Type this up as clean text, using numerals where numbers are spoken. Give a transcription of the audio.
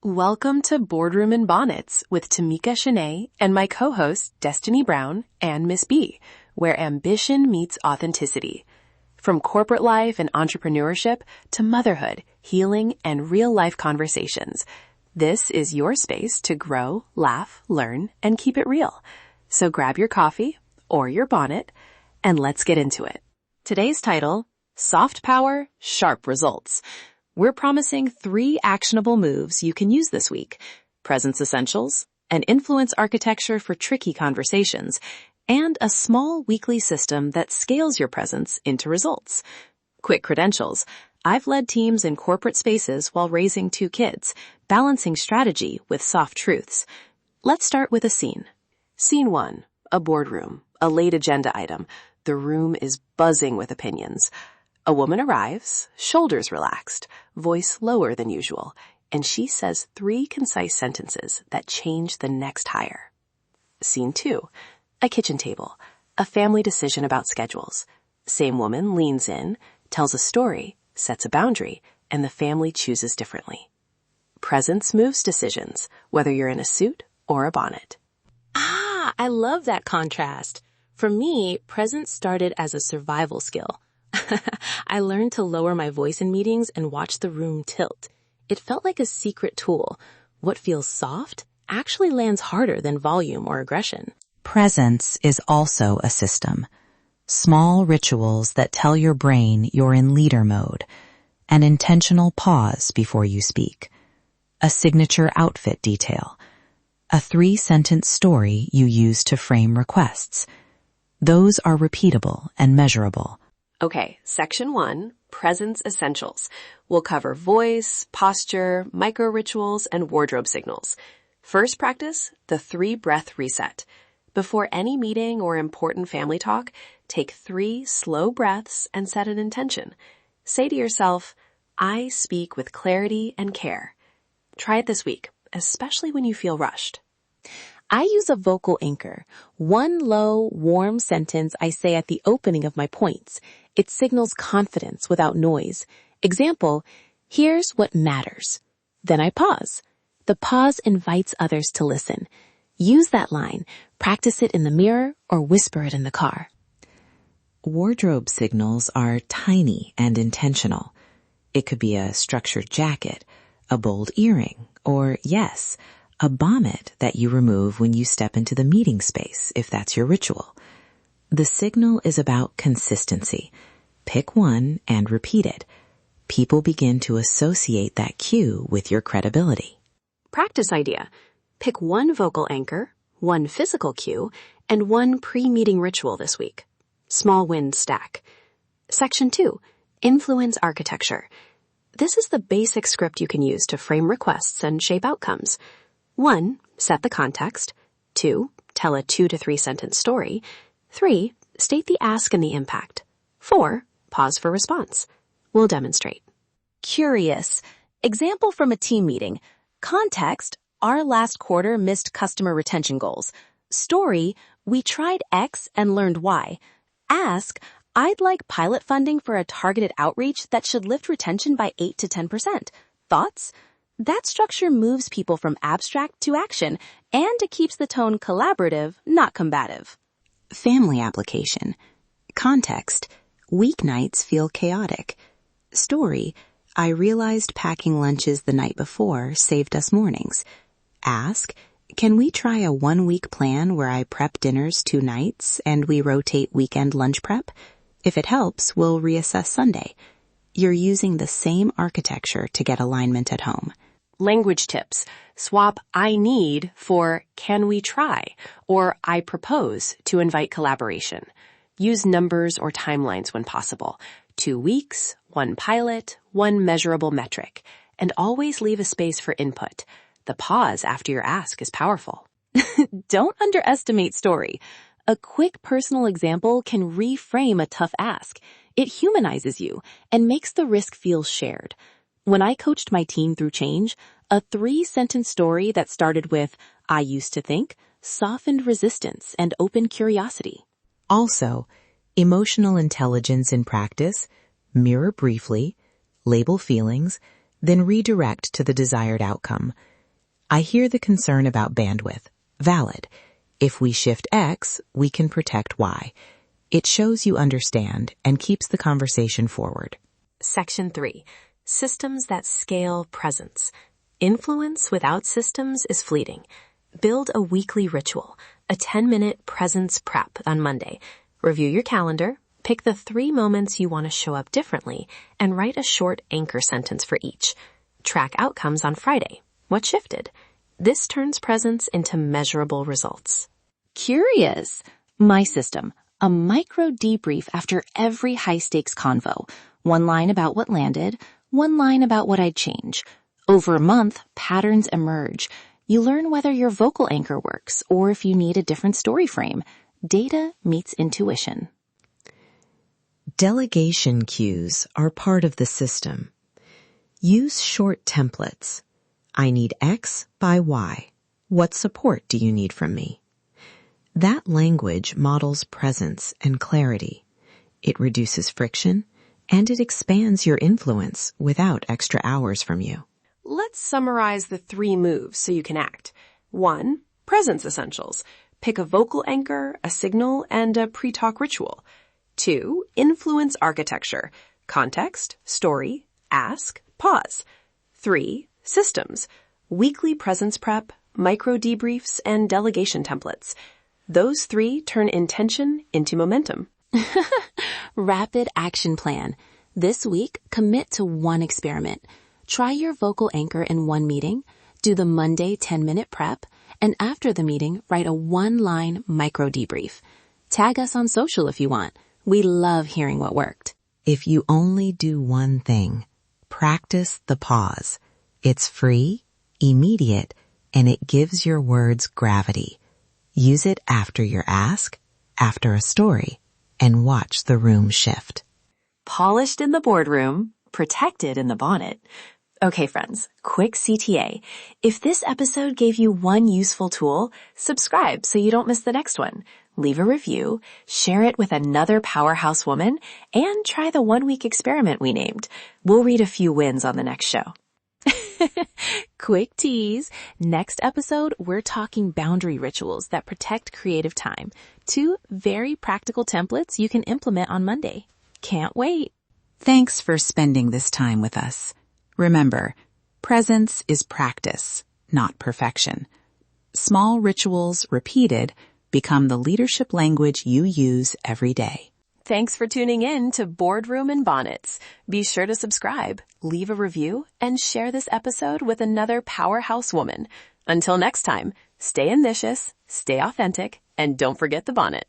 Welcome to Boardroom and Bonnets with Tamika Shanae and my co-hosts Destiny Brown and Miss B, where ambition meets authenticity. From corporate life and entrepreneurship to motherhood, healing, and real-life conversations, this is your space to grow, laugh, learn, and keep it real. So grab your coffee or your bonnet and let's get into it. Today's title, Soft Power, Sharp Results. We're promising 3 actionable moves you can use this week: presence essentials, an influence architecture for tricky conversations, and a small weekly system that scales your presence into results. Quick credentials. I've led teams in corporate spaces while raising 2 kids, balancing strategy with soft truths. Let's start with a scene. Scene 1, a boardroom, a late agenda item. The room is buzzing with opinions. A woman arrives, shoulders relaxed, voice lower than usual, and she says 3 concise sentences that change the next hire. Scene 2, a kitchen table, a family decision about schedules. Same woman leans in, tells a story, sets a boundary, and the family chooses differently. Presence moves decisions, whether you're in a suit or a bonnet. I love that contrast. For me, presence started as a survival skill. I learned to lower my voice in meetings and watch the room tilt. It felt like a secret tool. What feels soft actually lands harder than volume or aggression. Presence is also a system. Small rituals that tell your brain you're in leader mode. An intentional pause before you speak. A signature outfit detail. A 3-sentence story you use to frame requests. Those are repeatable and measurable. Okay, section 1, presence essentials. We'll cover voice, posture, micro-rituals, and wardrobe signals. First practice, the 3-breath reset. Before any meeting or important family talk, take 3 slow breaths and set an intention. Say to yourself, I speak with clarity and care. Try it this week, especially when you feel rushed. I use a vocal anchor, one low, warm sentence I say at the opening of my points. It signals confidence without noise. Example, here's what matters. Then I pause. The pause invites others to listen. Use that line, practice it in the mirror, or whisper it in the car. Wardrobe signals are tiny and intentional. It could be a structured jacket, a bold earring, or yes, a bonnet that you remove when you step into the meeting space, if that's your ritual. The signal is about consistency. Pick one and repeat it. People begin to associate that cue with your credibility. Practice idea. Pick 1 vocal anchor, 1 physical cue, and 1 pre-meeting ritual this week. Small wins stack. Section 2, influence architecture. This is the basic script you can use to frame requests and shape outcomes. 1, set the context. 2, tell a 2 to 3 sentence story. 3, state the ask and the impact. 4, pause for response. We'll demonstrate. Curious. Example from a team meeting. Context, our last quarter missed customer retention goals. Story, we tried X and learned Y. Ask, I'd like pilot funding for a targeted outreach that should lift retention by 8 to 10%. Thoughts? That structure moves people from abstract to action, and it keeps the tone collaborative, not combative. Family application. Context. Weeknights feel chaotic. Story. I realized packing lunches the night before saved us mornings. Ask. Can we try a 1-week plan where I prep dinners 2 nights and we rotate weekend lunch prep? If it helps, we'll reassess Sunday. You're using the same architecture to get alignment at home. Language tips. Swap I need for can we try or I propose to invite collaboration. Use numbers or timelines when possible. 2 weeks, 1 pilot, 1 measurable metric, and always leave a space for input. The pause after your ask is powerful. Don't underestimate story. A quick personal example can reframe a tough ask. It humanizes you and makes the risk feel shared. When I coached my team through change, a 3-sentence story that started with, I used to think, softened resistance and opened curiosity. Also, emotional intelligence in practice, mirror briefly, label feelings, then redirect to the desired outcome. I hear the concern about bandwidth. Valid. If we shift X, we can protect Y. It shows you understand and keeps the conversation forward. Section 3. Systems that scale presence. Influence without systems is fleeting. Build a weekly ritual, a 10-minute presence prep on Monday. Review your calendar, pick the 3 moments you want to show up differently, and write a short anchor sentence for each. Track outcomes on Friday. What shifted? This turns presence into measurable results. Curious. My system. A micro debrief after every high-stakes convo. 1 line about what landed, 1 line about what I'd change. Over a month, patterns emerge. You learn whether your vocal anchor works or if you need a different story frame. Data meets intuition. Delegation cues are part of the system. Use short templates. I need X by Y. What support do you need from me? That language models presence and clarity. It reduces friction, and it expands your influence without extra hours from you. Let's summarize the 3 moves so you can act. 1. Presence essentials. Pick a vocal anchor, a signal, and a pre-talk ritual. 2. Influence architecture. Context, story, ask, pause. 3. Systems. Weekly presence prep, micro debriefs, and delegation templates. Those 3 turn intention into momentum. Rapid action plan. This week, commit to 1 experiment. Try your vocal anchor in 1 meeting, do the Monday 10-minute prep, and after the meeting, write a 1-line micro debrief. Tag us on social if you want. We love hearing what worked. If you only do 1 thing, practice the pause. It's free, immediate, and it gives your words gravity. Use it after your ask, after a story, and watch the room shift. Polished in the boardroom, protected in the bonnet. Okay, friends, quick CTA. If this episode gave you 1 useful tool, subscribe so you don't miss the next one. Leave a review, share it with another powerhouse woman, and try the 1-week experiment we named. We'll read a few wins on the next show. Quick tease. Next episode, we're talking boundary rituals that protect creative time. 2 very practical templates you can implement on Monday. Can't wait. Thanks for spending this time with us. Remember, presence is practice, not perfection. Small rituals repeated become the leadership language you use every day. Thanks for tuning in to Boardroom and Bonnets. Be sure to subscribe, leave a review, and share this episode with another powerhouse woman. Until next time, stay ambitious, stay authentic, and don't forget the bonnet.